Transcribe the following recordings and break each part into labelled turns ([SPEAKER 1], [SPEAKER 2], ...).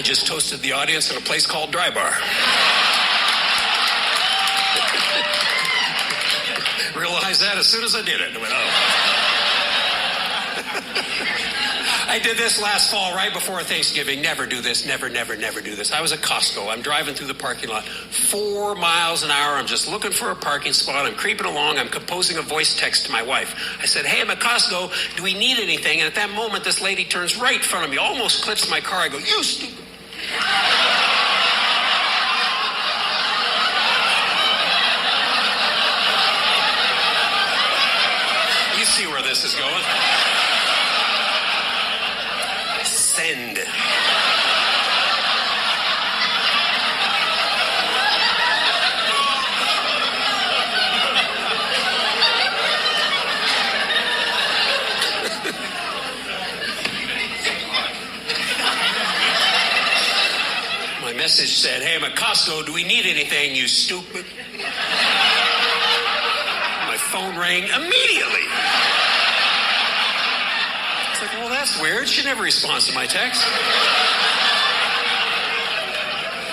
[SPEAKER 1] just toasted the audience at a place called Dry Bar. Realized that as soon as I did it. I went, oh. I did this last fall right before Thanksgiving. Never do this. Never do this. I was at Costco. I'm driving through the parking lot 4 miles an hour. I'm just looking for a parking spot. I'm creeping along. I'm composing a voice text to my wife. I said, hey, I'm at Costco. Do we need anything? And at that moment, this lady turns right in front of me, almost clips my car. I go, you stupid. You see where this is going. Send. My message said, hey, I'm at Costco. Do we need anything, you stupid? My phone rang immediately. It's like, well, that's weird. She never responds to my text.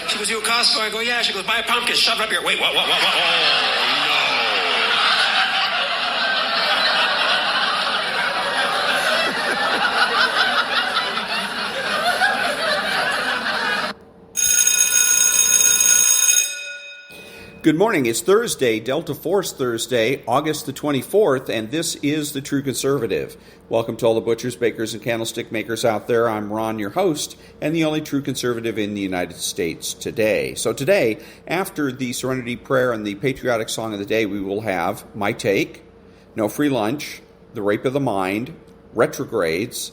[SPEAKER 1] She goes, you at Costco? I go, yeah. She goes, buy a pumpkin, shove it up here. Wait, what? Oh,
[SPEAKER 2] Good morning. It's Thursday, Delta Force Thursday, August the 24th, and this is The True Conservative. Welcome to all the butchers, bakers, and candlestick makers out there. I'm Ron, your host, and the only true conservative in the United States today. So today, after the Serenity Prayer and the patriotic song of the day, we will have My Take, No Free Lunch, The Rape of the Mind, Retrogrades,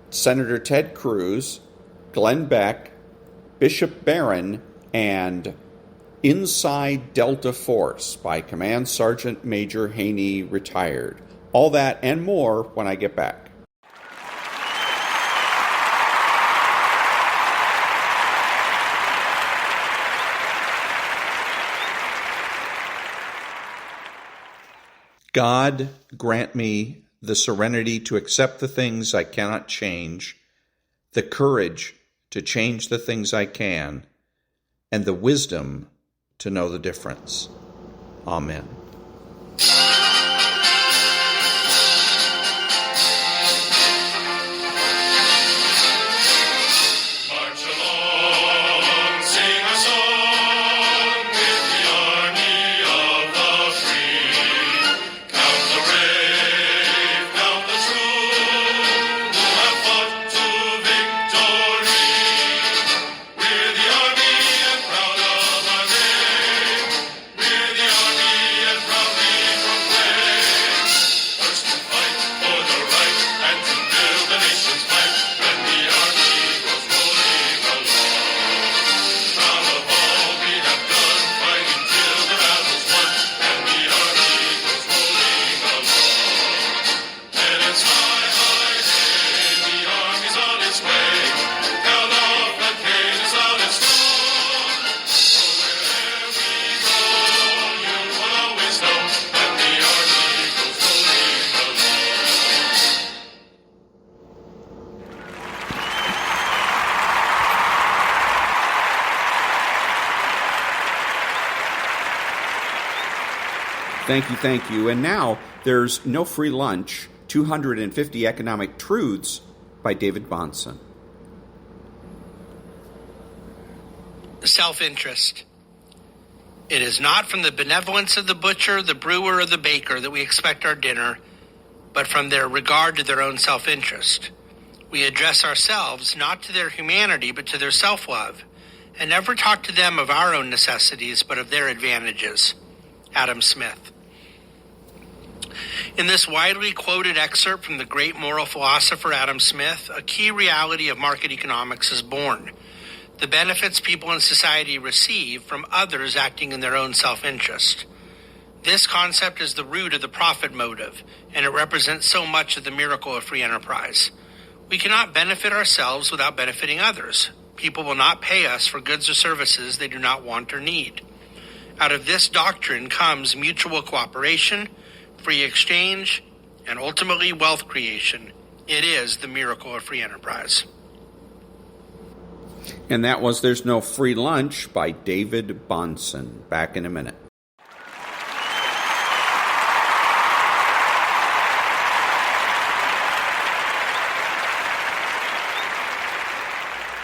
[SPEAKER 2] Senator Ted Cruz, Glenn-Beck, Bishop-Barron, and Inside Delta Force by Command Sergeant Major Haney, retired. All that and more when I get back. God, grant me the serenity to accept the things I cannot change, the courage to change the things I can, and the wisdom to know the difference. Amen. Thank you. And now there's No Free Lunch, 250 Economic Truths by David-Bahnsen.
[SPEAKER 3] Self-interest. It is not from the benevolence of the butcher, the brewer, or the baker that we expect our dinner, but from their regard to their own self-interest. We address ourselves not to their humanity, but to their self-love, and never talk to them of our own necessities, but of their advantages. Adam Smith. In this widely quoted excerpt from the great moral philosopher Adam Smith, a key reality of market economics is born: the benefits people in society receive from others acting in their own self-interest. This concept is the root of the profit motive, and it represents so much of the miracle of free enterprise. We cannot benefit ourselves without benefiting others. People will not pay us for goods or services they do not want or need. Out of this doctrine comes mutual cooperation, free exchange, and ultimately wealth creation. It is the miracle of free enterprise.
[SPEAKER 2] And that was There's No Free Lunch by David-Bahnsen. Back in a minute.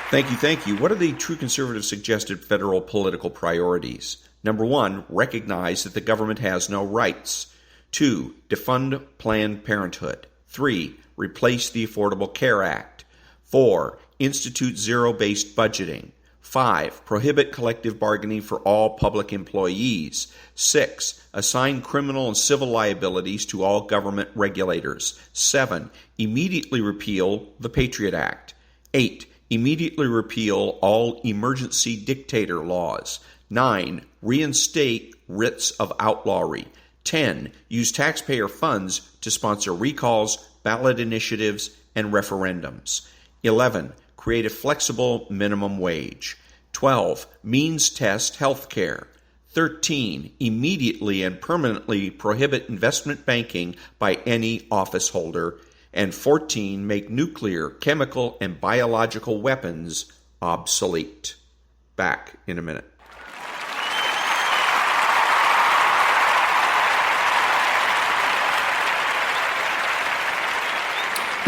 [SPEAKER 2] Thank you. What are the True Conservatives' suggested federal political priorities? Number 1, recognize that the government has no rights. 2, defund Planned Parenthood. 3, replace the Affordable Care Act. 4, institute zero-based budgeting. 5, prohibit collective bargaining for all public employees. 6, assign criminal and civil liabilities to all government regulators. 7, immediately repeal the Patriot Act. 8, immediately repeal all emergency dictator laws. 9, reinstate writs of outlawry. 10, use taxpayer funds to sponsor recalls, ballot initiatives, and referendums. 11, create a flexible minimum wage. 12, means test health care. 13, immediately and permanently prohibit investment banking by any office holder. And 14, make nuclear, chemical, and biological weapons obsolete. Back in a minute.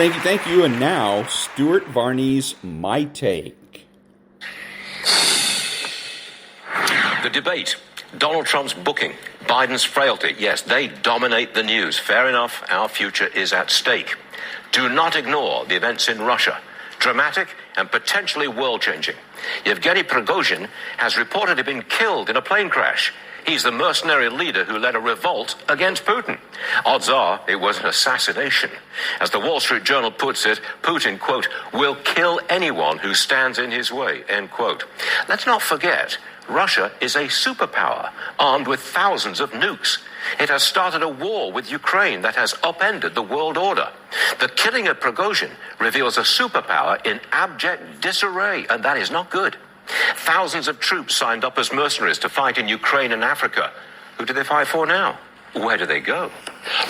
[SPEAKER 2] Thank you. And now, Stuart-Varney's My Take.
[SPEAKER 4] The debate. Donald Trump's booking. Biden's frailty. Yes, they dominate the news. Fair enough, our future is at stake. Do not ignore the events in Russia. Dramatic and potentially world-changing. Yevgeny Prigozhin has reportedly been killed in a plane crash. He's the mercenary leader who led a revolt against Putin. Odds are it was an assassination. As the Wall Street Journal puts it, Putin, quote, will kill anyone who stands in his way, end quote. Let's not forget, Russia is a superpower armed with thousands of nukes. It has started a war with Ukraine that has upended the world order. The killing of Prigozhin reveals a superpower in abject disarray, and that is not good. Thousands of troops signed up as mercenaries to fight in Ukraine and Africa. Who do they fight for now? Where do they go?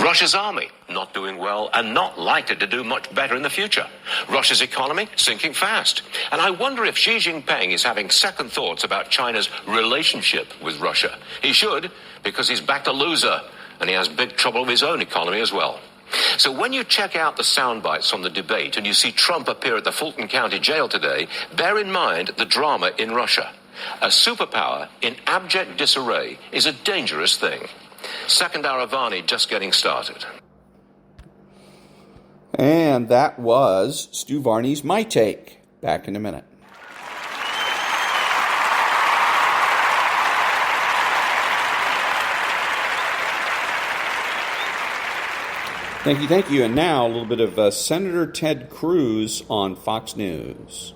[SPEAKER 4] Russia's army, not doing well and not likely to do much better in the future. Russia's economy, sinking fast. And I wonder if Xi Jinping is having second thoughts about China's relationship with Russia. He should, because he's backed a loser, and he has big trouble with his own economy as well. So when you check out the sound bites from the debate and you see Trump appear at the Fulton County Jail today, bear in mind the drama in Russia. A superpower in abject disarray is a dangerous thing. Second hour of Varney just getting started.
[SPEAKER 2] And that was Stu Varney's My Take. Back in a minute. Thank you. And now a little bit of Senator Ted Cruz on Fox News.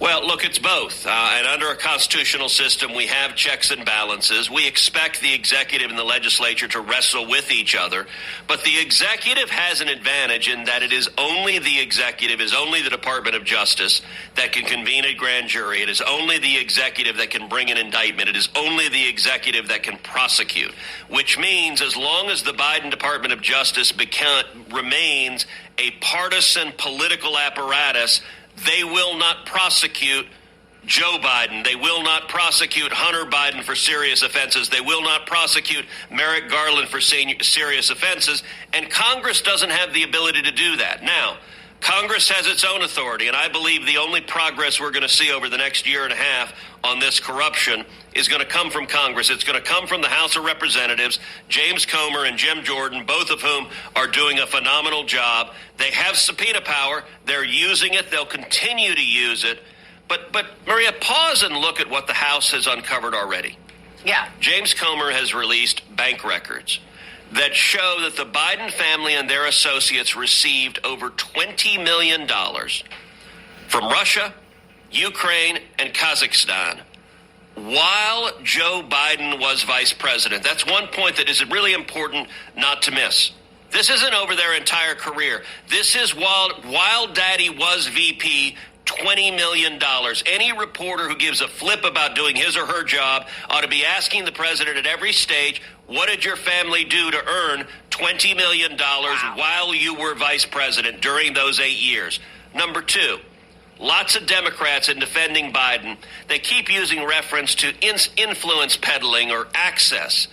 [SPEAKER 5] Well, look, it's both. And under a constitutional system, we have checks and balances. We expect the executive and the legislature to wrestle with each other. But the executive has an advantage in that it is only the executive, is only the Department of Justice that can convene a grand jury. It is only the executive that can bring an indictment. It is only the executive that can prosecute, which means as long as the Biden Department of Justice remains a partisan political apparatus, they will not prosecute Joe Biden. They will not prosecute Hunter Biden for serious offenses. They will not prosecute Merrick Garland for serious offenses. And Congress doesn't have the ability to do that. Now, Congress has its own authority, and I believe the only progress we're going to see over the next year and a half on this corruption is going to come from Congress. It's going to come from the House of Representatives, James Comer and Jim Jordan, both of whom are doing a phenomenal job. They have subpoena power. They're using it. They'll continue to use it. But Maria, pause and look at what the House has uncovered already.
[SPEAKER 6] Yeah.
[SPEAKER 5] James Comer has released bank records that show that the Biden family and their associates received over $20 million from Russia, Ukraine, and Kazakhstan while Joe Biden was vice president. That's one point that is really important not to miss. This isn't over their entire career. This is while Daddy was VP, $20 million. Any reporter who gives a flip about doing his or her job ought to be asking the president at every stage, what did your family do to earn $20 million while you were vice president during those 8 years? Number two, lots of Democrats in defending Biden, they keep using reference to influence peddling or access.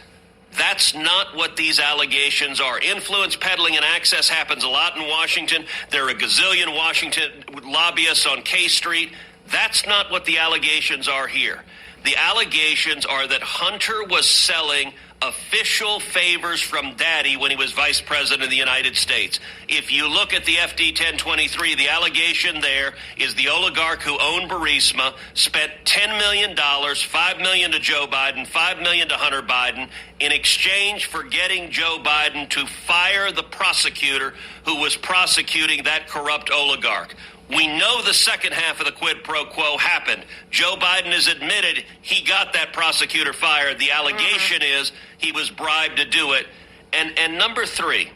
[SPEAKER 5] That's not what these allegations are. Influence peddling and access happens a lot in Washington. There are a gazillion Washington lobbyists on K Street. That's not what the allegations are here. The allegations are that Hunter was selling official favors from Daddy when he was vice president of the United States. If you look at the FD 1023, the allegation there is the oligarch who owned Burisma spent $10 million, $5 million to Joe Biden, $5 million to Hunter Biden, in exchange for getting Joe Biden to fire the prosecutor who was prosecuting that corrupt oligarch. We know the second half of the quid pro quo happened. Joe Biden has admitted he got that prosecutor fired. The allegation is he was bribed to do it. And number three,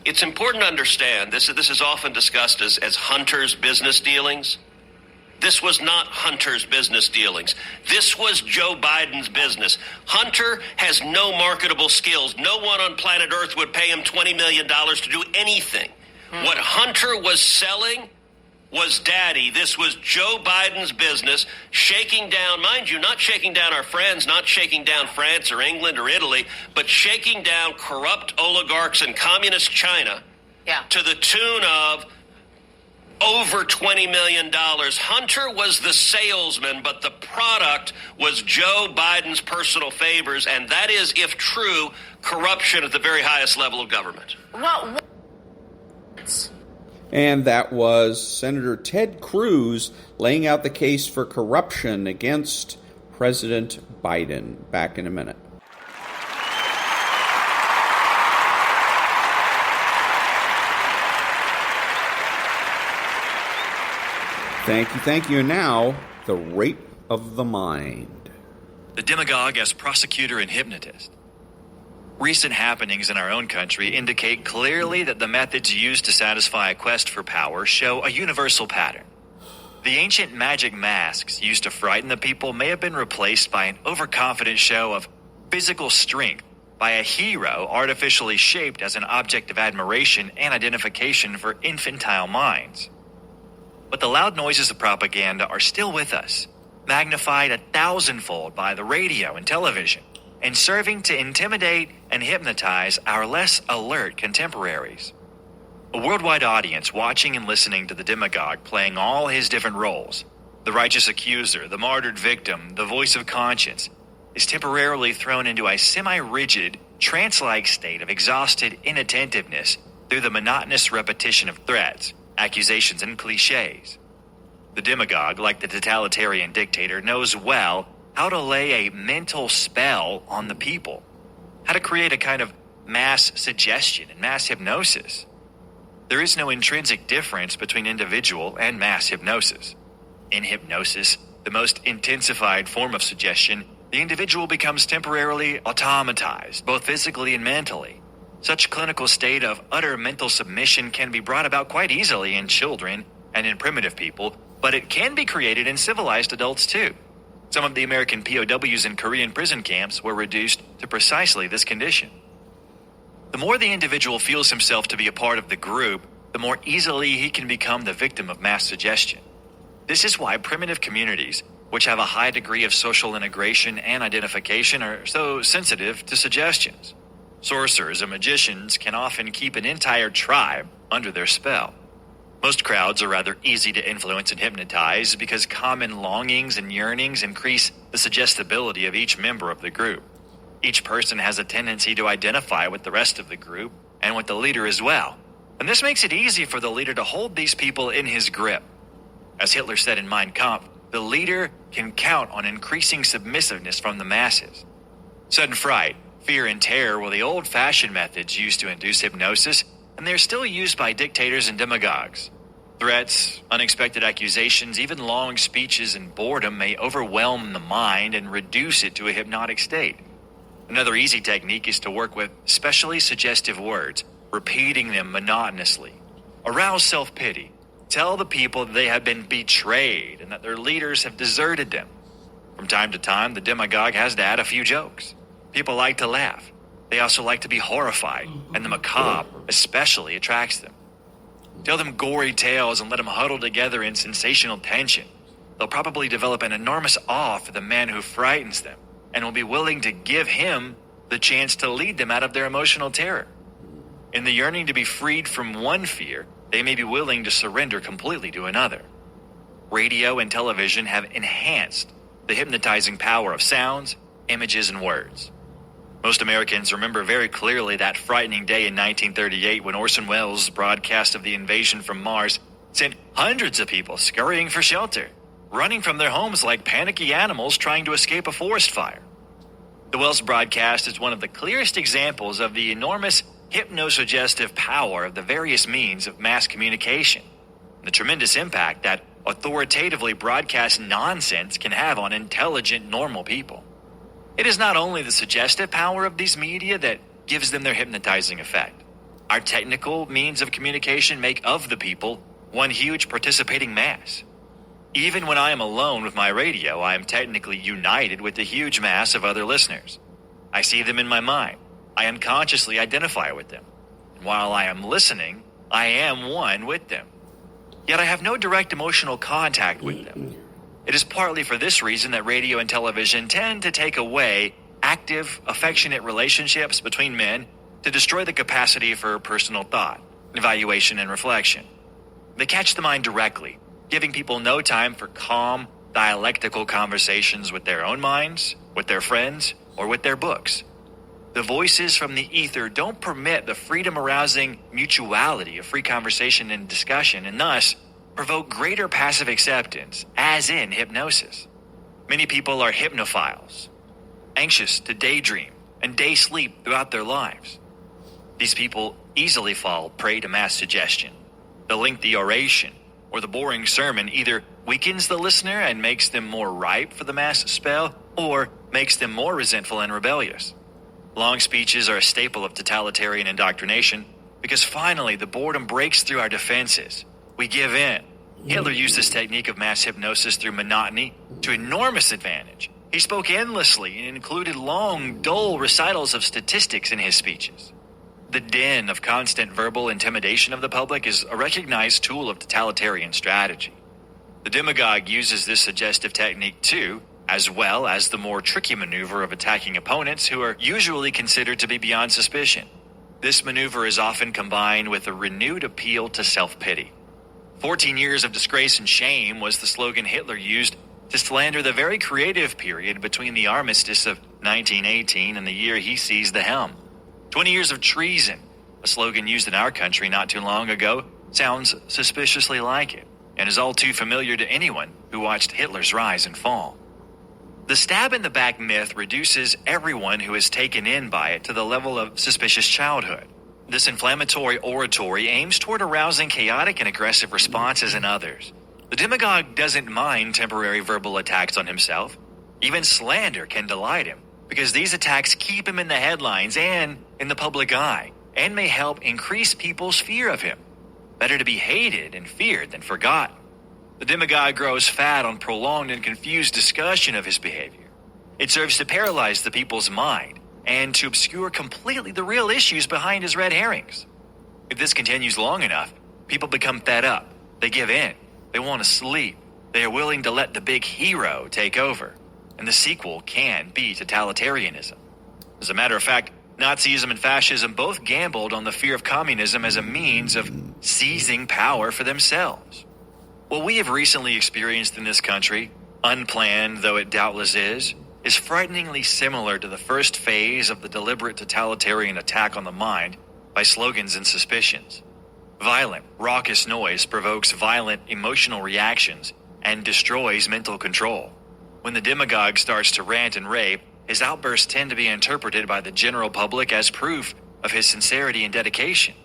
[SPEAKER 5] it's important to understand, this is often discussed as Hunter's business dealings. This was not Hunter's business dealings. This was Joe Biden's business. Hunter has no marketable skills. No one on planet Earth would pay him $20 million to do anything. What Hunter was selling was Daddy. This was Joe Biden's business, shaking down, mind you, not shaking down our friends, not shaking down France or England or Italy, but shaking down corrupt oligarchs in communist China to the tune of over $20 million. Hunter was the salesman, but the product was Joe Biden's personal favors, and that is, if true, corruption at the very highest level of government.
[SPEAKER 2] And that was Senator Ted Cruz laying out the case for corruption against President Biden. Back in a minute. Thank you. And now, the rape of the mind.
[SPEAKER 6] The demagogue as prosecutor and hypnotist. Recent happenings in our own country indicate clearly that the methods used to satisfy a quest for power show a universal pattern. The ancient magic masks used to frighten the people may have been replaced by an overconfident show of physical strength by a hero artificially shaped as an object of admiration and identification for infantile minds. But the loud noises of propaganda are still with us, magnified 1,000-fold by the radio and television, and serving to intimidate and hypnotize our less alert contemporaries. A worldwide audience watching and listening to the demagogue playing all his different roles, the righteous accuser, the martyred victim, the voice of conscience, is temporarily thrown into a semi-rigid, trance-like state of exhausted inattentiveness through the monotonous repetition of threats, accusations, and cliches. The demagogue, like the totalitarian dictator, knows well how to lay a mental spell on the people, how to create a kind of mass suggestion and mass hypnosis. There is no intrinsic difference between individual and mass hypnosis. In hypnosis, the most intensified form of suggestion, the individual becomes temporarily automatized, both physically and mentally. Such clinical state of utter mental submission can be brought about quite easily in children and in primitive people, but it can be created in civilized adults too. Some of the American POWs in Korean prison camps were reduced to precisely this condition. The more the individual feels himself to be a part of the group, the more easily he can become the victim of mass suggestion. This is why primitive communities, which have a high degree of social integration and identification, are so sensitive to suggestions. Sorcerers and magicians can often keep an entire tribe under their spell. Most crowds are rather easy to influence and hypnotize because common longings and yearnings increase the suggestibility of each member of the group. Each person has a tendency to identify with the rest of the group and with the leader as well. And this makes it easy for the leader to hold these people in his grip. As Hitler said in Mein Kampf, the leader can count on increasing submissiveness from the masses. Sudden fright, fear, and terror were the old-fashioned methods used to induce hypnosis, and they're still used by dictators and demagogues. Threats, unexpected accusations, even long speeches and boredom may overwhelm the mind and reduce it to a hypnotic state. Another easy technique is to work with specially suggestive words, repeating them monotonously. Arouse self-pity. Tell the people that they have been betrayed and that their leaders have deserted them. From time to time, the demagogue has to add a few jokes. People like to laugh. They also like to be horrified, and the macabre especially attracts them. Tell them gory tales and let them huddle together in sensational tension. They'll probably develop an enormous awe for the man who frightens them and will be willing to give him the chance to lead them out of their emotional terror. In the yearning to be freed from one fear, they may be willing to surrender completely to another. Radio and television have enhanced the hypnotizing power of sounds, images, and words. Most Americans remember very clearly that frightening day in 1938 when Orson Welles' broadcast of the invasion from Mars sent hundreds of people scurrying for shelter, running from their homes like panicky animals trying to escape a forest fire. The Welles broadcast is one of the clearest examples of the enormous hypnosuggestive power of the various means of mass communication, and the tremendous impact that authoritatively broadcast nonsense can have on intelligent, normal people. It is not only the suggestive power of these media that gives them their hypnotizing effect. Our technical means of communication make of the people one huge participating mass. Even when I am alone with my radio, I am technically united with the huge mass of other listeners. I see them in my mind. I unconsciously identify with them. And while I am listening, I am one with them. Yet I have no direct emotional contact with them. It is partly for this reason that radio and television tend to take away active, affectionate relationships between men to destroy the capacity for personal thought, evaluation, and reflection. They catch the mind directly, giving people no time for calm, dialectical conversations with their own minds, with their friends, or with their books. The voices from the ether don't permit the freedom-arousing mutuality of free conversation and discussion, and thus provoke greater passive acceptance, as in hypnosis. Many people are hypnophiles, anxious to daydream and day sleep throughout their lives. These people easily fall prey to mass suggestion. The lengthy oration or the boring sermon either weakens the listener and makes them more ripe for the mass spell, or makes them more resentful and rebellious. Long speeches are a staple of totalitarian indoctrination because finally the boredom breaks through our defenses. We give in. Hitler used this technique of mass hypnosis through monotony to enormous advantage. He spoke endlessly and included long, dull recitals of statistics in his speeches. The din of constant verbal intimidation of the public is a recognized tool of totalitarian strategy. The demagogue uses this suggestive technique too, as well as the more tricky maneuver of attacking opponents who are usually considered to be beyond suspicion. This maneuver is often combined with a renewed appeal to self-pity. 14 years of disgrace and shame was the slogan Hitler used to slander the very creative period between the armistice of 1918 and the year he seized the helm. 20 years of treason, a slogan used in our country not too long ago, sounds suspiciously like it, and is all too familiar to anyone who watched Hitler's rise and fall. The stab-in-the-back myth reduces everyone who is taken in by it to the level of suspicious childhood. This inflammatory oratory aims toward arousing chaotic and aggressive responses in others. The demagogue doesn't mind temporary verbal attacks on himself. Even slander can delight him, because these attacks keep him in the headlines and in the public eye, and may help increase people's fear of him. Better to be hated and feared than forgotten. The demagogue grows fat on prolonged and confused discussion of his behavior. It serves to paralyze the people's mind and to obscure completely the real issues behind his red herrings. If this continues long enough, people become fed up. They give in. They want to sleep. They are willing to let the big hero take over. And the sequel can be totalitarianism. As a matter of fact, Nazism and fascism both gambled on the fear of communism as a means of seizing power for themselves. What we have recently experienced in this country, unplanned though it doubtless is frighteningly similar to the first phase of the deliberate totalitarian attack on the mind by slogans and suspicions. Violent, raucous noise provokes violent emotional reactions and destroys mental control. When the demagogue starts to rant and rave, his outbursts tend to be interpreted by the general public as proof of his sincerity and dedication.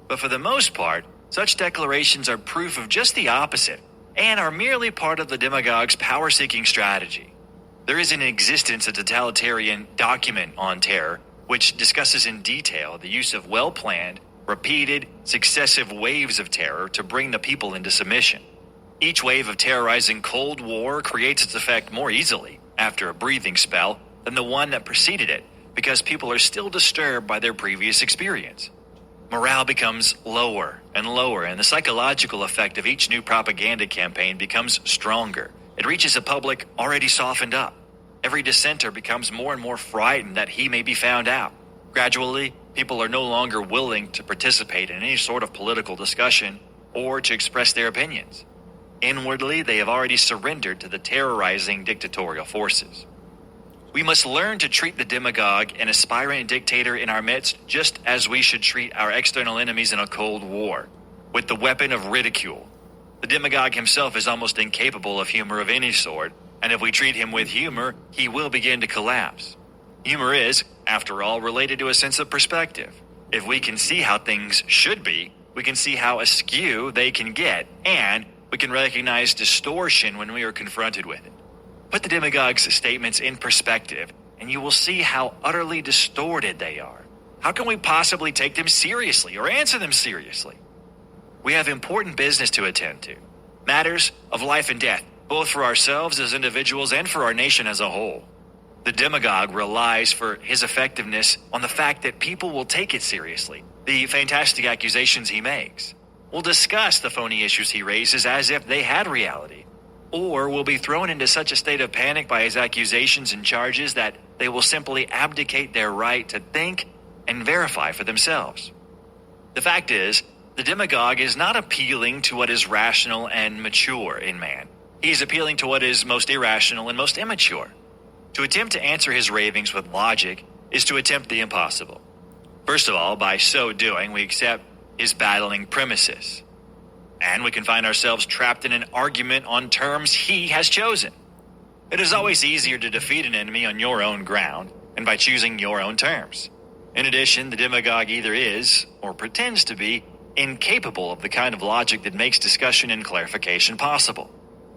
[SPEAKER 6] But for the most part, such declarations are proof of just the opposite and are merely part of the demagogue's power-seeking strategy. There is in existence a totalitarian document on terror which discusses in detail the use of well-planned, repeated, successive waves of terror to bring the people into submission. Each wave of terrorizing Cold War creates its effect more easily after a breathing spell than the one that preceded it, because people are still disturbed by their previous experience. morale becomes lower and lower, and the psychological effect of each new propaganda campaign becomes stronger. It reaches a public already softened up. Every dissenter becomes more and more frightened that he may be found out. Gradually, people are no longer willing to participate in any sort of political discussion or to express their opinions. Inwardly, they have already surrendered to the terrorizing dictatorial forces. We must learn to treat the demagogue and aspirant dictator in our midst just as we should treat our external enemies in a Cold War, with the weapon of ridicule. The demagogue himself is almost incapable of humor of any sort, and if we treat him with humor, he will begin to collapse. Humor is, after all, related to a sense of perspective. If we can see how things should be, we can see how askew they can get, and we can recognize distortion when we are confronted with it. Put the demagogue's statements in perspective, and you will see how utterly distorted they are. How can we possibly take them seriously or answer them seriously? We have important business to attend to, matters of life and death, both for ourselves as individuals and for our nation as a whole. The demagogue relies for his effectiveness on the fact that people will take it seriously, the fantastic accusations he makes. We'll discuss the phony issues he raises as if they had reality, or will be thrown into such a state of panic by his accusations and charges that they will simply abdicate their right to think and verify for themselves. The fact is, the demagogue is not appealing to what is rational and mature in man. He is appealing to what is most irrational and most immature. To attempt to answer his ravings with logic is to attempt the impossible. First of all, by so doing, we accept his battling premises, and we can find ourselves trapped in an argument on terms he has chosen. It is always easier to defeat an enemy on your own ground and by choosing your own terms. In addition, the demagogue either is, or pretends to be, incapable of the kind of logic that makes discussion and clarification possible.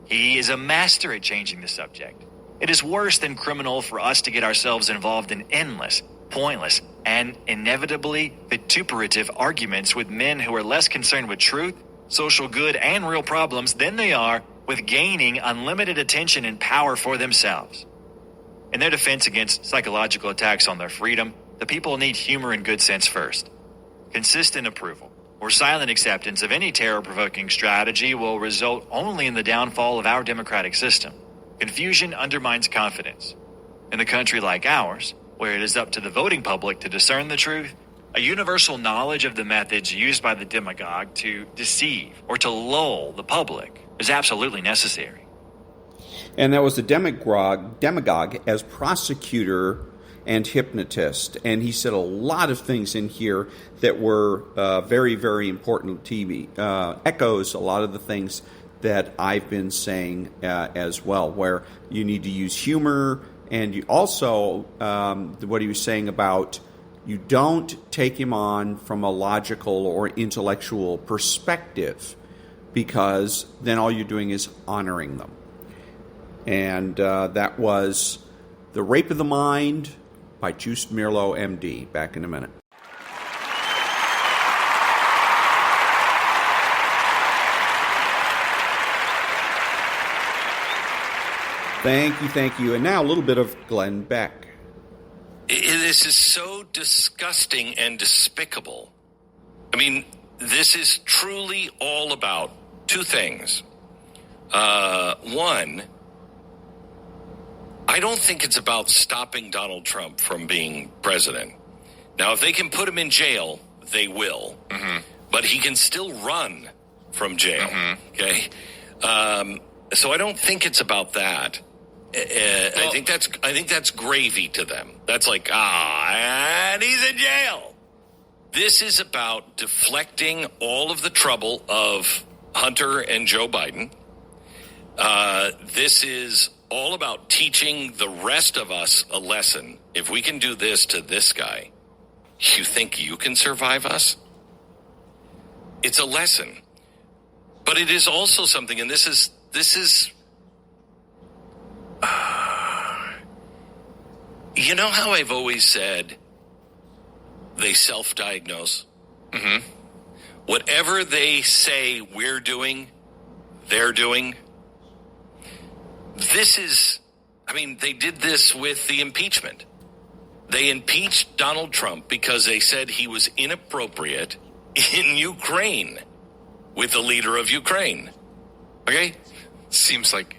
[SPEAKER 6] He is a master at changing the subject. It is worse than criminal for us to get ourselves involved in endless, pointless, and inevitably vituperative arguments with men who are less concerned with truth, social good, and real problems than they are with gaining unlimited attention and power for themselves. In their defense against psychological attacks on their freedom, the people need humor and good sense first. Consistent approval or silent acceptance of any terror-provoking strategy will result only in the downfall of our democratic system. Confusion undermines confidence. In a country like ours, where it is up to the voting public to discern the truth, a universal knowledge of the methods used by the demagogue to deceive or to lull the public is absolutely necessary.
[SPEAKER 2] And that was the demagogue as prosecutor and hypnotist. And he said a lot of things in here that were very, very important to me. Echoes a lot of the things that I've been saying as well, where you need to use humor, and you also, what he was saying about you don't take him on from a logical or intellectual perspective, because then all you're doing is honoring them. And that was The Rape of the Mind by Joost-Meerlo, MD. Back in a minute. Thank you. And now a little bit of Glenn Beck.
[SPEAKER 5] This is so disgusting and despicable. I mean, this is truly all about two things. One, I don't think it's about stopping Donald Trump from being president. Now, if they can put him in jail, they will. Mm-hmm. But he can still run from jail. Mm-hmm. Okay? So I don't think it's about that. I think that's gravy to them. That's like, and he's in jail. This is about deflecting all of the trouble of Hunter and Joe Biden. This is all about teaching the rest of us a lesson. If we can do this to this guy, you think you can survive us? It's a lesson. But it is also something, and this is you know how I've always said they self-diagnose? Mm-hmm. Whatever they say we're doing, they're doing. This is, they did this with the impeachment. They impeached Donald Trump because they said he was inappropriate
[SPEAKER 7] in Ukraine with the leader of Ukraine. Okay?
[SPEAKER 8] Seems like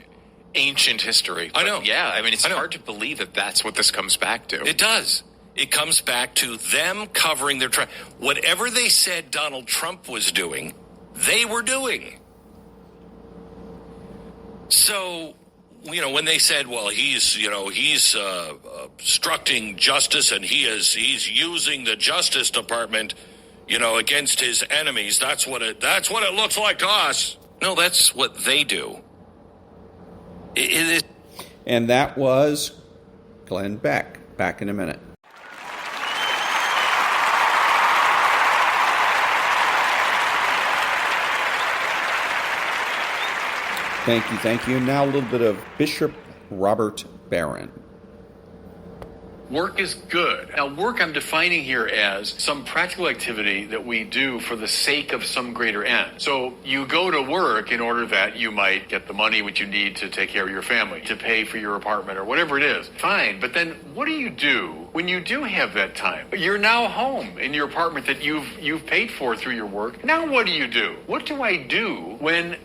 [SPEAKER 8] ancient history.
[SPEAKER 7] I know.
[SPEAKER 8] Yeah, I mean, it's hard to believe that that's what this comes back to.
[SPEAKER 7] It does. It comes back to them covering their tracks. Whatever they said Donald Trump was doing, they were doing. So, when they said, well, he's obstructing justice and he's using the Justice Department, against his enemies. That's what it looks like to us. No, that's what they do.
[SPEAKER 2] And that was Glenn-Beck. Back in a minute. Thank you. Now a little bit of Bishop Robert-Barron.
[SPEAKER 9] Work is good. Now, work I'm defining here as some practical activity that we do for the sake of some greater end. So you go to work in order that you might get the money which you need to take care of your family, to pay for your apartment or whatever it is. Fine, but then what do you do when you do have that time? You're now home in your apartment that you've paid for through your work. Now what do? What do I do when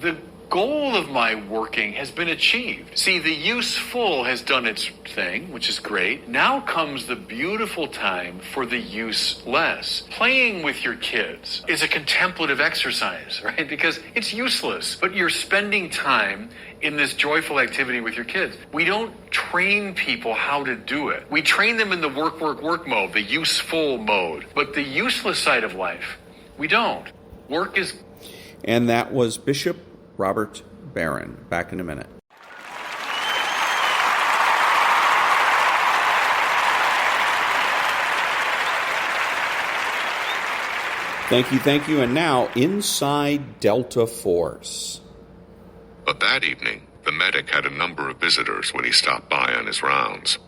[SPEAKER 9] the goal of my working has been achieved? See, the useful has done its thing, which is great. Now comes the beautiful time for the useless. Playing with your kids is a contemplative exercise, right? Because it's useless, but you're spending time in this joyful activity with your kids. We don't train people how to do it. We train them in the work mode, the useful mode. But the useless side of life, we don't. Work is...
[SPEAKER 2] And that was Bishop Robert-Barron. Back in a minute. Thank you. And now, inside Delta Force.
[SPEAKER 10] But that evening, the medic had a number of visitors when he stopped by on his rounds.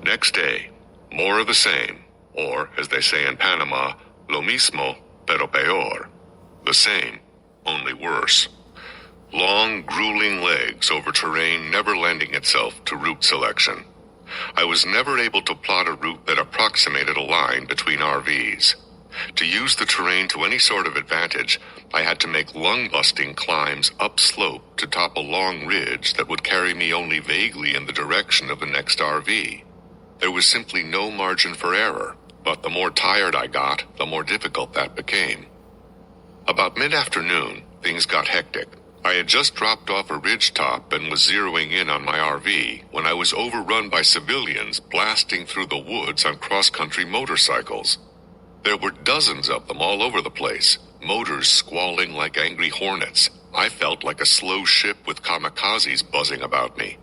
[SPEAKER 10] Next day, more of the same, or, as they say in Panama, lo mismo, pero peor. The same, only worse. Long, grueling legs over terrain never lending itself to route selection. I was never able to plot a route that approximated a line between RVs. To use the terrain to any sort of advantage, I had to make lung-busting climbs upslope to top a long ridge that would carry me only vaguely in the direction of the next RV. There was simply no margin for error, but the more tired I got, the more difficult that became. About mid-afternoon, things got hectic. I had just dropped off a ridge top and was zeroing in on my RV when I was overrun by civilians blasting through the woods on cross-country motorcycles. There were dozens of them all over the place, motors squalling like angry hornets. I felt like a slow ship with kamikazes buzzing about me.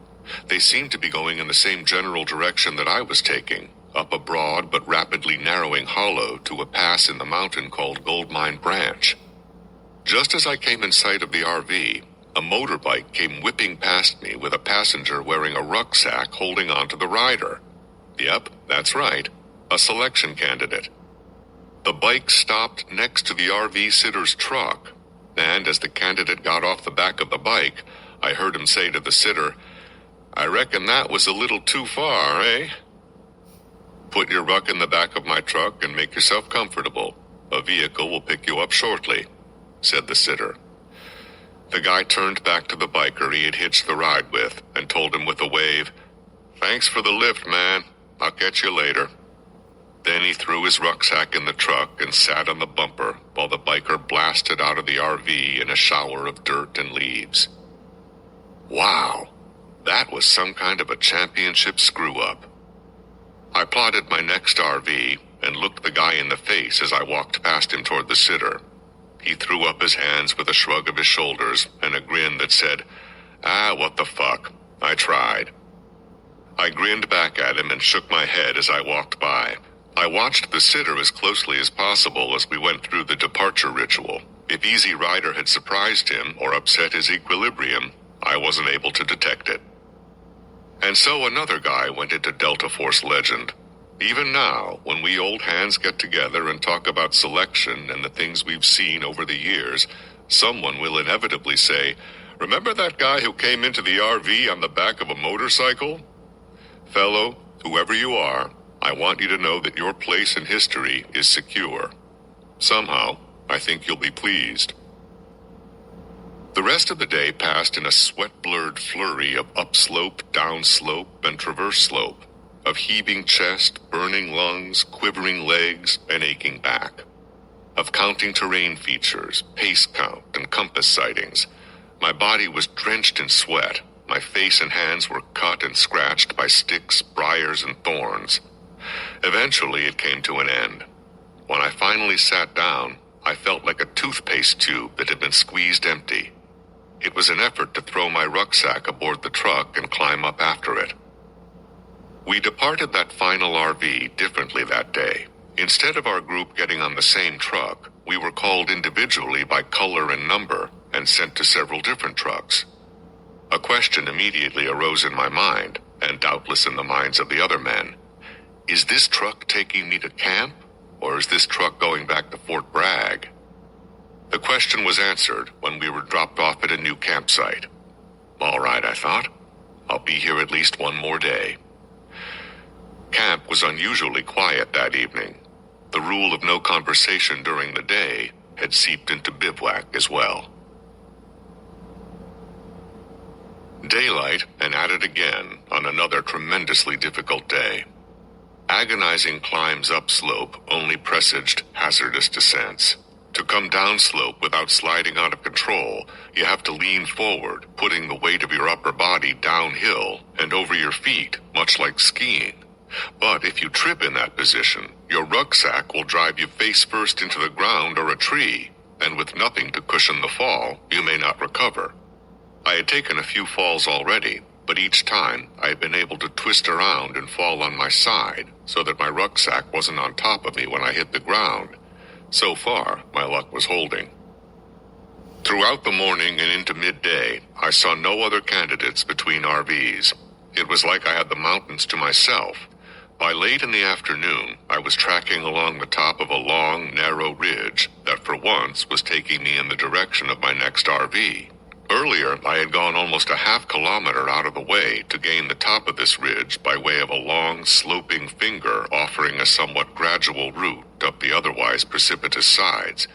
[SPEAKER 10] They seemed to be going in the same general direction that I was taking, up a broad but rapidly narrowing hollow to a pass in the mountain called Gold Mine Branch. Just as I came in sight of the RV, a motorbike came whipping past me with a passenger wearing a rucksack holding onto the rider. Yep, that's right, a selection candidate. The bike stopped next to the RV sitter's truck, and as the candidate got off the back of the bike, I heard him say to the sitter, "I reckon that was a little too far, eh? Put your ruck in the back of my truck and make yourself comfortable. A vehicle will pick you up shortly," said the sitter. The guy turned back to the biker he had hitched the ride with and told him with a wave, "Thanks for the lift, man. I'll catch you later." Then he threw his rucksack in the truck and sat on the bumper while the biker blasted out of the RV in a shower of dirt and leaves. Wow, that was some kind of a championship screw-up. I plotted my next RV and looked the guy in the face as I walked past him toward the sitter. He threw up his hands with a shrug of his shoulders and a grin that said, what the fuck, I tried. I grinned back at him and shook my head as I walked by. I watched the sitter as closely as possible as we went through the departure ritual. If Easy Rider had surprised him or upset his equilibrium, I wasn't able to detect it. And so another guy went into Delta Force legend. Even now, when we old hands get together and talk about selection and the things we've seen over the years, someone will inevitably say, "Remember that guy who came into the RV on the back of a motorcycle?" Fellow, whoever you are, I want you to know that your place in history is secure. Somehow, I think you'll be pleased. The rest of the day passed in a sweat-blurred flurry of upslope, downslope, and traverse slope, of heaving chest, burning lungs, quivering legs, and aching back, of counting terrain features, pace count, and compass sightings. My body was drenched in sweat. My face and hands were cut and scratched by sticks, briars, and thorns. Eventually, it came to an end. When I finally sat down, I felt like a toothpaste tube that had been squeezed empty. It was an effort to throw my rucksack aboard the truck and climb up after it. We departed that final RV differently that day. Instead of our group getting on the same truck, we were called individually by color and number and sent to several different trucks. A question immediately arose in my mind, and doubtless in the minds of the other men. Is this truck taking me to camp, or is this truck going back to Fort Bragg? The question was answered when we were dropped off at a new campsite. All right, I thought. I'll be here at least one more day. Camp was unusually quiet that evening. The rule of no conversation during the day had seeped into bivouac as well. Daylight, and at it again on another tremendously difficult day. Agonizing climbs upslope only presaged hazardous descents. To come downslope without sliding out of control, you have to lean forward, putting the weight of your upper body downhill and over your feet, much like skiing. But if you trip in that position, your rucksack will drive you face first into the ground or a tree, and with nothing to cushion the fall, you may not recover. I had taken a few falls already, but each time I had been able to twist around and fall on my side so that my rucksack wasn't on top of me when I hit the ground. So far, my luck was holding. Throughout the morning and into midday, I saw no other candidates between RVs. It was like I had the mountains to myself. By late in the afternoon, I was tracking along the top of a long, narrow ridge that for once was taking me in the direction of my next RV. Earlier, I had gone almost a half-kilometer out of the way to gain the top of this ridge by way of a long, sloping finger offering a somewhat gradual route up the otherwise precipitous sides.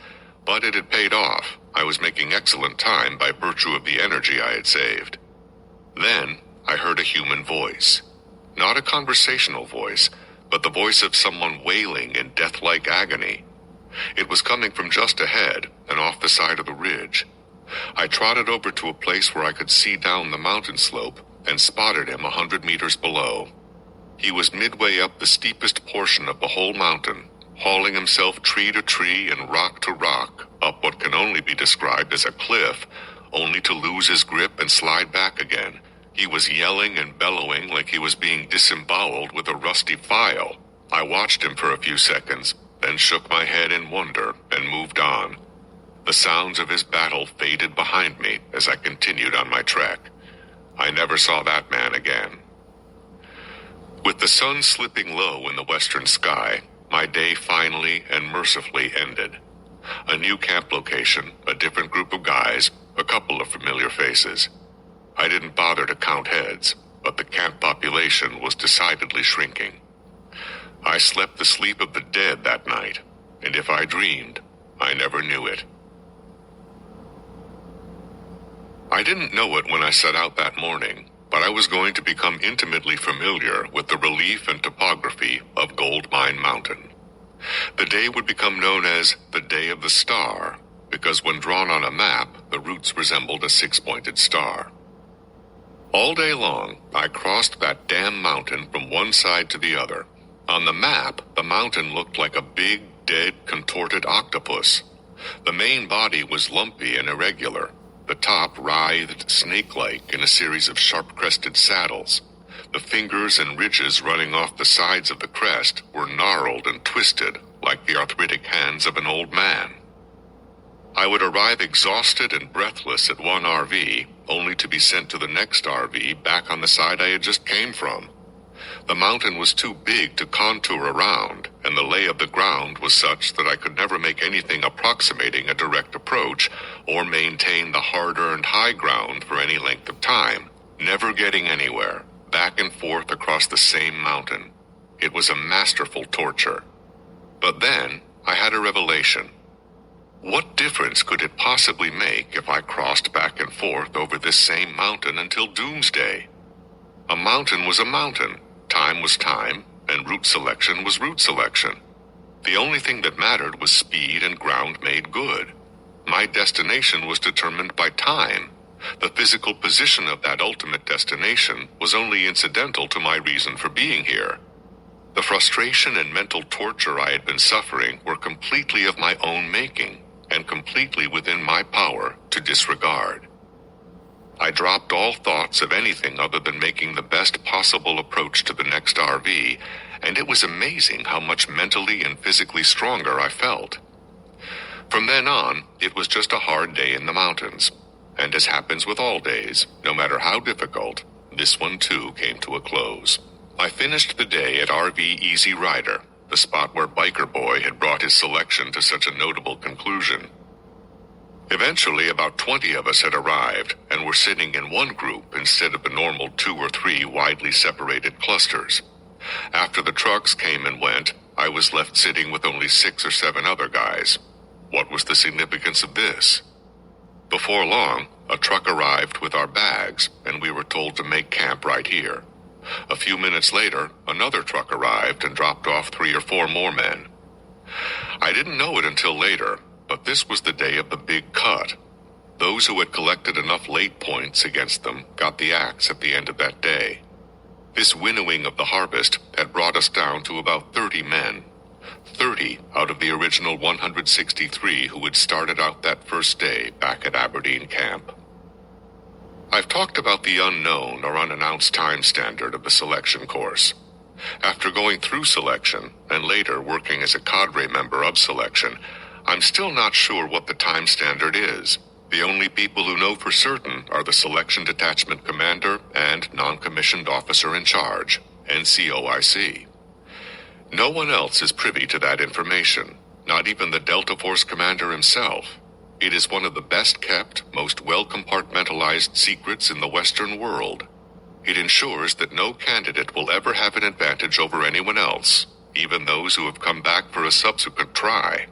[SPEAKER 10] But it had paid off. I was making excellent time by virtue of the energy I had saved. Then, I heard a human voice. Not a conversational voice, but the voice of someone wailing in death-like agony. It was coming from just ahead and off the side of the ridge. I trotted over to a place where I could see down the mountain slope and spotted him 100 meters below. He was midway up the steepest portion of the whole mountain, hauling himself tree to tree and rock to rock up what can only be described as a cliff, only to lose his grip and slide back again. He was yelling and bellowing like he was being disemboweled with a rusty file. I watched him for a few seconds, then shook my head in wonder and moved on. The sounds of his battle faded behind me as I continued on my trek. I never saw that man again. With the sun slipping low in the western sky, my day finally and mercifully ended. A new camp location, a different group of guys, a couple of familiar faces. I didn't bother to count heads, but the camp population was decidedly shrinking. I slept the sleep of the dead that night, and if I dreamed, I never knew it. I didn't know it when I set out that morning, but I was going to become intimately familiar with the relief and topography of Gold Mine Mountain. The day would become known as the Day of the Star, because when drawn on a map, the routes resembled a six-pointed star. All day long, I crossed that damn mountain from one side to the other. On the map, the mountain looked like a big, dead, contorted octopus. The main body was lumpy and irregular. The top writhed snake-like in a series of sharp-crested saddles. The fingers and ridges running off the sides of the crest were gnarled and twisted like the arthritic hands of an old man. I would arrive exhausted and breathless at one RV, only to be sent to the next RV back on the side I had just came from. The mountain was too big to contour around, and the lay of the ground was such that I could never make anything approximating a direct approach or maintain the hard-earned high ground for any length of time, never getting anywhere, back and forth across the same mountain. It was a masterful torture. But then I had a revelation. What difference could it possibly make if I crossed back and forth over this same mountain until doomsday? A mountain was a mountain, time was time, and route selection was route selection. The only thing that mattered was speed and ground made good. My destination was determined by time. The physical position of that ultimate destination was only incidental to my reason for being here. The frustration and mental torture I had been suffering were completely of my own making, and completely within my power to disregard. I dropped all thoughts of anything other than making the best possible approach to the next RV, and it was amazing how much mentally and physically stronger I felt. From then on, it was just a hard day in the mountains, and as happens with all days, no matter how difficult, this one too came to a close. I finished the day at RV Easy Rider, the spot where Biker Boy had brought his selection to such a notable conclusion. Eventually, about 20 of us had arrived and were sitting in one group instead of the normal 2 or 3 widely separated clusters. After the trucks came and went, I was left sitting with only 6 or 7 other guys. What was the significance of this? Before long, a truck arrived with our bags, and we were told to make camp right here. A few minutes later, another truck arrived and dropped off 3 or 4 more men. I didn't know it until later, but this was the day of the big cut. Those who had collected enough late points against them got the axe at the end of that day. This winnowing of the harvest had brought us down to about 30 men. 30 out of the original 163 who had started out that first day back at Aberdeen Camp. I've talked about the unknown or unannounced time standard of the selection course. After going through selection, and later working as a cadre member of selection, I'm still not sure what the time standard is. The only people who know for certain are the Selection Detachment Commander and Non-Commissioned Officer in Charge, NCOIC. No one else is privy to that information, not even the Delta Force Commander himself. It is one of the best-kept, most well-compartmentalized secrets in the Western world. It ensures that no candidate will ever have an advantage over anyone else, even those who have come back for a subsequent try.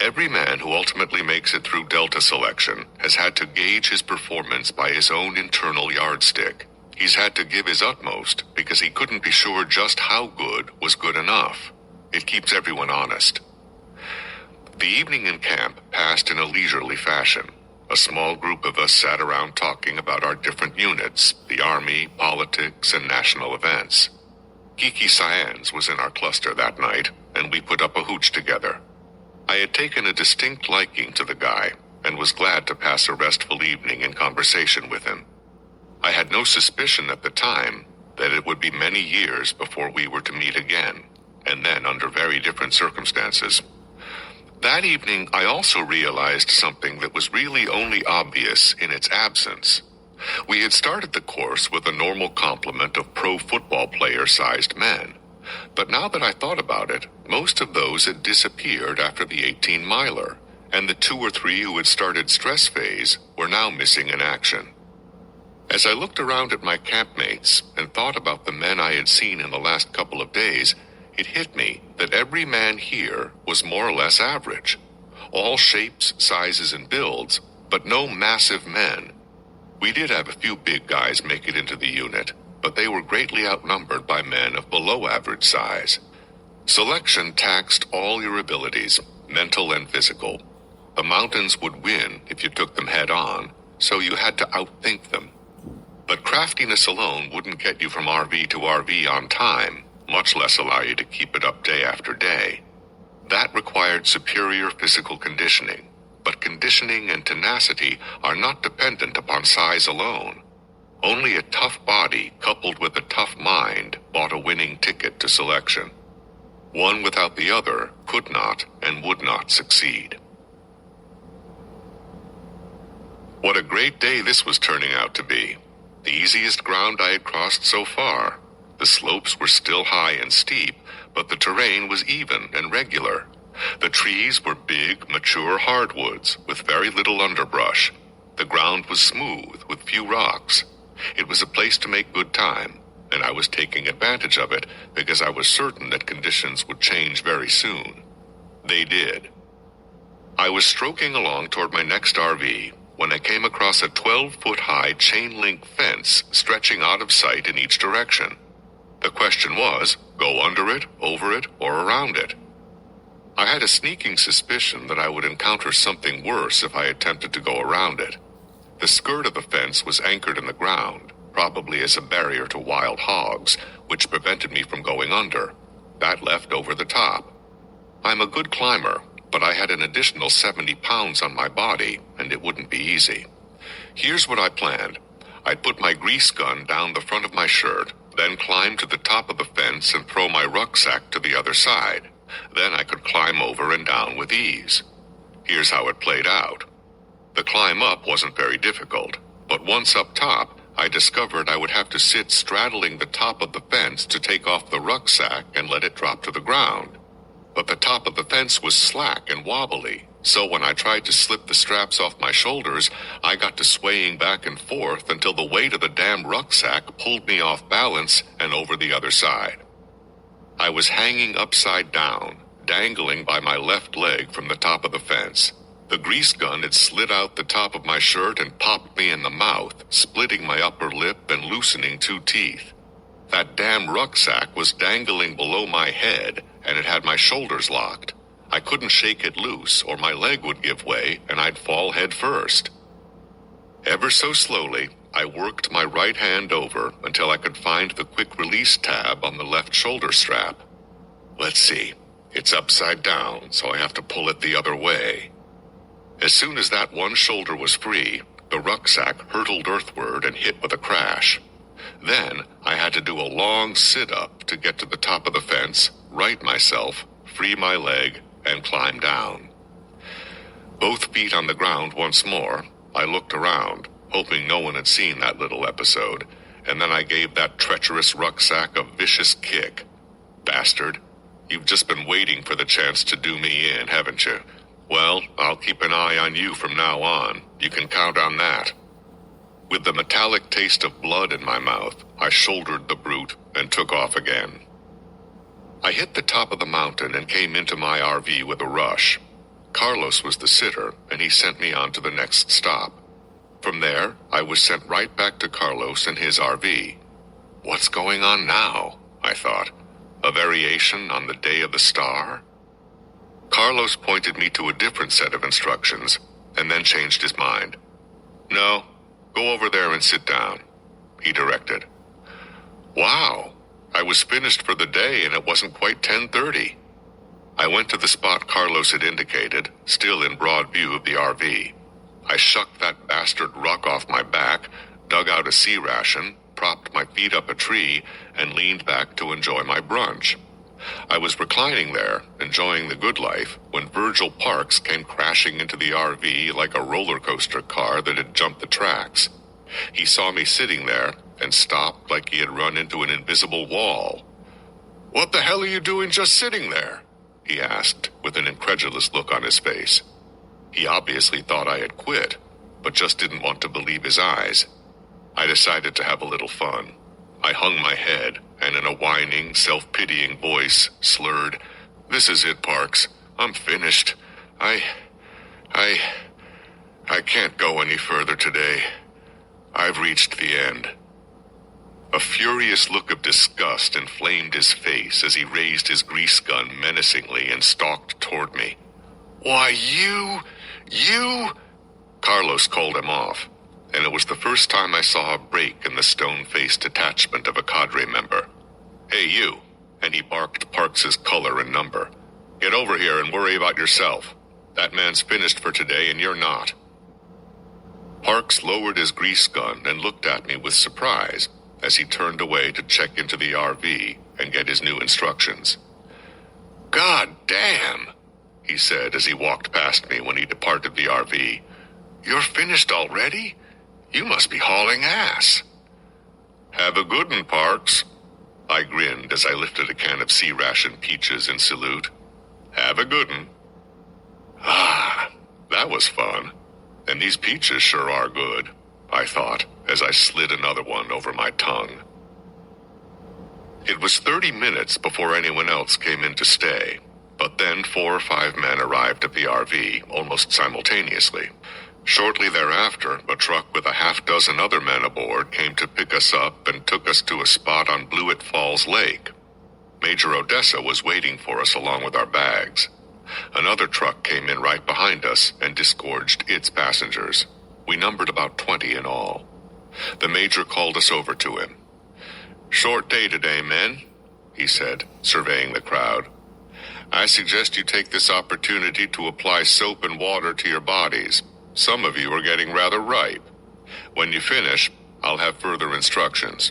[SPEAKER 10] Every man who ultimately makes it through Delta selection has had to gauge his performance by his own internal yardstick. He's had to give his utmost because he couldn't be sure just how good was good enough. It keeps everyone honest. The evening in camp passed in a leisurely fashion. A small group of us sat around talking about our different units, the Army, politics, and national events. Kiki Saenz was in our cluster that night, and we put up a hooch together. I had taken a distinct liking to the guy, and was glad to pass a restful evening in conversation with him. I had no suspicion at the time that it would be many years before we were to meet again, and then under very different circumstances. That evening, I also realized something that was really only obvious in its absence. We had started the course with a normal complement of pro football player-sized men. But now that I thought about it, most of those had disappeared after the 18-miler, and the 2 or 3 who had started stress phase were now missing in action. As I looked around at my campmates and thought about the men I had seen in the last couple of days, it hit me that every man here was more or less average. All shapes, sizes, and builds, but no massive men. We did have a few big guys make it into the unit, but they were greatly outnumbered by men of below average size. Selection taxed all your abilities, mental and physical. The mountains would win if you took them head on, so you had to outthink them. But craftiness alone wouldn't get you from RV to RV on time, much less allow you to keep it up day after day. That required superior physical conditioning, but conditioning and tenacity are not dependent upon size alone. Only a tough body coupled with a tough mind bought a winning ticket to selection. One without the other could not and would not succeed. What a great day this was turning out to be. The easiest ground I had crossed so far. The slopes were still high and steep, but the terrain was even and regular. The trees were big, mature hardwoods with very little underbrush. The ground was smooth with few rocks. It was a place to make good time, and I was taking advantage of it because I was certain that conditions would change very soon. They did. I was stroking along toward my next RV when I came across a 12-foot-high chain-link fence stretching out of sight in each direction. The question was, go under it, over it, or around it. I had a sneaking suspicion that I would encounter something worse if I attempted to go around it. The skirt of the fence was anchored in the ground, probably as a barrier to wild hogs, which prevented me from going under. That left over the top. I'm a good climber, but I had an additional 70 pounds on my body, and it wouldn't be easy. Here's what I planned. I'd put my grease gun down the front of my shirt, then climb to the top of the fence and throw my rucksack to the other side. Then I could climb over and down with ease. Here's how it played out. The climb up wasn't very difficult, but once up top, I discovered I would have to sit straddling the top of the fence to take off the rucksack and let it drop to the ground. But the top of the fence was slack and wobbly, so when I tried to slip the straps off my shoulders, I got to swaying back and forth until the weight of the damn rucksack pulled me off balance and over the other side. I was hanging upside down, dangling by my left leg from the top of the fence. The grease gun had slid out the top of my shirt and popped me in the mouth, splitting my upper lip and loosening 2 teeth. That damn rucksack was dangling below my head, and it had my shoulders locked. I couldn't shake it loose, or my leg would give way, and I'd fall head first. Ever so slowly, I worked my right hand over until I could find the quick-release tab on the left shoulder strap. Let's see. It's upside down, so I have to pull it the other way. As soon as that one shoulder was free, the rucksack hurtled earthward and hit with a crash. Then I had to do a long sit-up to get to the top of the fence, right myself, free my leg, and climb down. Both feet on the ground once more, I looked around, hoping no one had seen that little episode, and then I gave that treacherous rucksack a vicious kick. Bastard, you've just been waiting for the chance to do me in, haven't you? Well, I'll keep an eye on you from now on. You can count on that. With the metallic taste of blood in my mouth, I shouldered the brute and took off again. I hit the top of the mountain and came into my RV with a rush. Carlos was the sitter, and he sent me on to the next stop. From there, I was sent right back to Carlos and his RV. What's going on now? I thought. A variation on the Day of the Star? Carlos pointed me to a different set of instructions, and then changed his mind. No, go over there and sit down, he directed. Wow, I was finished for the day and it wasn't quite 10:30. I went to the spot Carlos had indicated, still in broad view of the RV. I shucked that bastard ruck off my back, dug out a sea ration, propped my feet up a tree, and leaned back to enjoy my brunch. I was reclining there, enjoying the good life, when Virgil Parks came crashing into the RV like a roller coaster car that had jumped the tracks. He saw me sitting there and stopped like he had run into an invisible wall. "What the hell are you doing just sitting there?" he asked, with an incredulous look on his face. He obviously thought I had quit, but just didn't want to believe his eyes. I decided to have a little fun. I hung my head, and in a whining, self-pitying voice, slurred, "This is it, Parks. I'm finished. I can't go any further today. I've reached the end." A furious look of disgust inflamed his face as he raised his grease gun menacingly and stalked toward me. "Why, you... Carlos called him off, and it was the first time I saw a break in the stone-faced detachment of a cadre member. "Hey, you," and he barked Parks's color and number. "Get over here and worry about yourself. That man's finished for today and you're not." Parks lowered his grease gun and looked at me with surprise as he turned away to check into the RV and get his new instructions. "God damn," he said as he walked past me when he departed the RV. "You're finished already? You must be hauling ass." "Have a good one, Parks." I grinned as I lifted a can of sea ration peaches in salute. "Have a good one." Ah, that was fun. And these peaches sure are good, I thought, as I slid another one over my tongue. It was 30 minutes before anyone else came in to stay, but then 4 or 5 men arrived at the RV almost simultaneously. Shortly thereafter, a truck with a half-dozen other men aboard came to pick us up and took us to a spot on Blewett Falls Lake. Major Odessa was waiting for us along with our bags. Another truck came in right behind us and disgorged its passengers. We numbered about 20 in all. The major called us over to him. "Short day today, men," he said, surveying the crowd. "I suggest you take this opportunity to apply soap and water to your bodies. Some of you are getting rather ripe. When you finish, I'll have further instructions."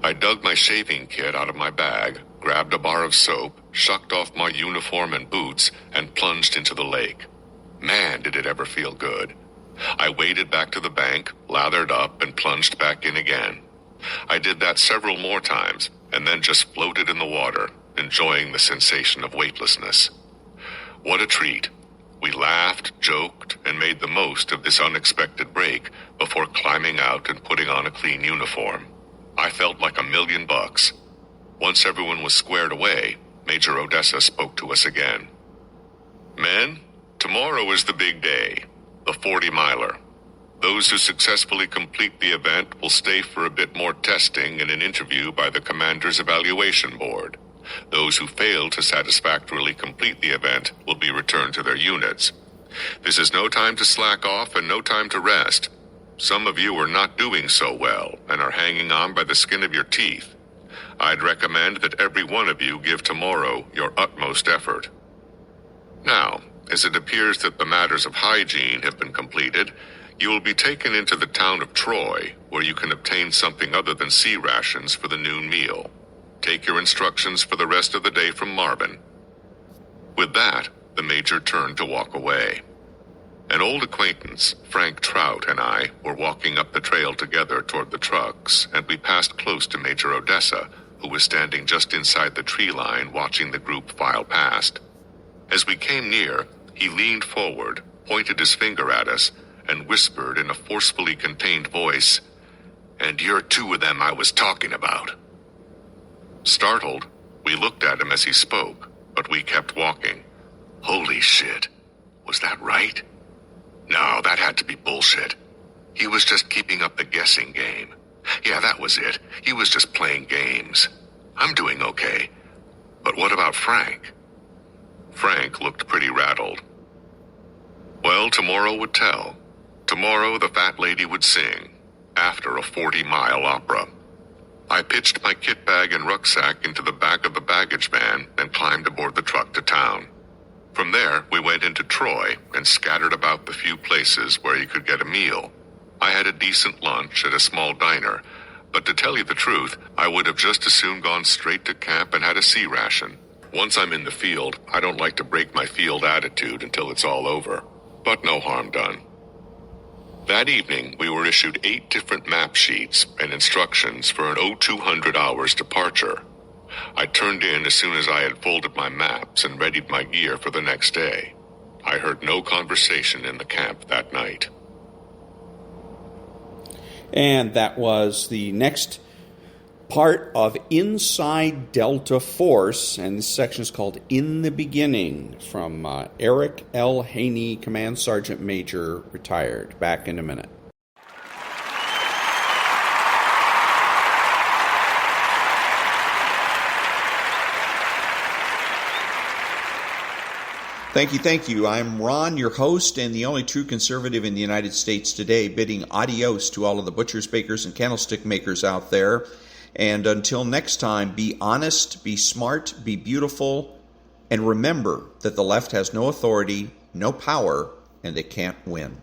[SPEAKER 10] I dug my shaving kit out of my bag, grabbed a bar of soap, shucked off my uniform and boots, and plunged into the lake. Man, did it ever feel good. I waded back to the bank, lathered up, and plunged back in again. I did that several more times, and then just floated in the water, enjoying the sensation of weightlessness. What a treat. We laughed, joked, and made the most of this unexpected break before climbing out and putting on a clean uniform. I felt like $1,000,000. Once everyone was squared away, Major Odessa spoke to us again. "Men, tomorrow is the big day, the 40-miler. Those who successfully complete the event will stay for a bit more testing and an interview by the Commander's Evaluation Board. Those who fail to satisfactorily complete the event will be returned to their units. This is no time to slack off and no time to rest. Some of you are not doing so well and are hanging on by the skin of your teeth. I'd recommend that every one of you give tomorrow your utmost effort. Now, as it appears that the matters of hygiene have been completed, you will be taken into the town of Troy, where you can obtain something other than sea rations for the noon meal. Take your instructions for the rest of the day from Marvin." With that, the major turned to walk away. An old acquaintance, Frank Trout, and I were walking up the trail together toward the trucks, and we passed close to Major Odessa, who was standing just inside the tree line watching the group file past. As we came near, he leaned forward, pointed his finger at us, and whispered in a forcefully contained voice, "And you're 2 of them I was talking about." Startled, we looked at him as he spoke, but we kept walking. Holy shit. Was that right? No, that had to be bullshit. He was just keeping up the guessing game. Yeah, that was it. He was just playing games. I'm doing okay. But what about Frank? Frank looked pretty rattled. Well, tomorrow would tell. Tomorrow the fat lady would sing, after a 40-mile opera. I pitched my kit bag and rucksack into the back of the baggage van and climbed aboard the truck to town. From there, we went into Troy and scattered about the few places where you could get a meal. I had a decent lunch at a small diner, but to tell you the truth, I would have just as soon gone straight to camp and had a sea ration. Once I'm in the field, I don't like to break my field attitude until it's all over. But no harm done. That evening, we were issued 8 different map sheets and instructions for an 0200 hours departure. I turned in as soon as I had folded my maps and readied my gear for the next day. I heard no conversation in the camp that night.
[SPEAKER 2] And that was the next part of Inside Delta Force, and this section is called In the Beginning, from Eric L. Haney, Command Sergeant Major, retired. Back in a minute. Thank you. I'm Ron, your host, and the only true conservative in the United States today, bidding adios to all of the butchers, bakers, and candlestick makers out there. And until next time, be honest, be smart, be beautiful, and remember that the left has no authority, no power, and they can't win.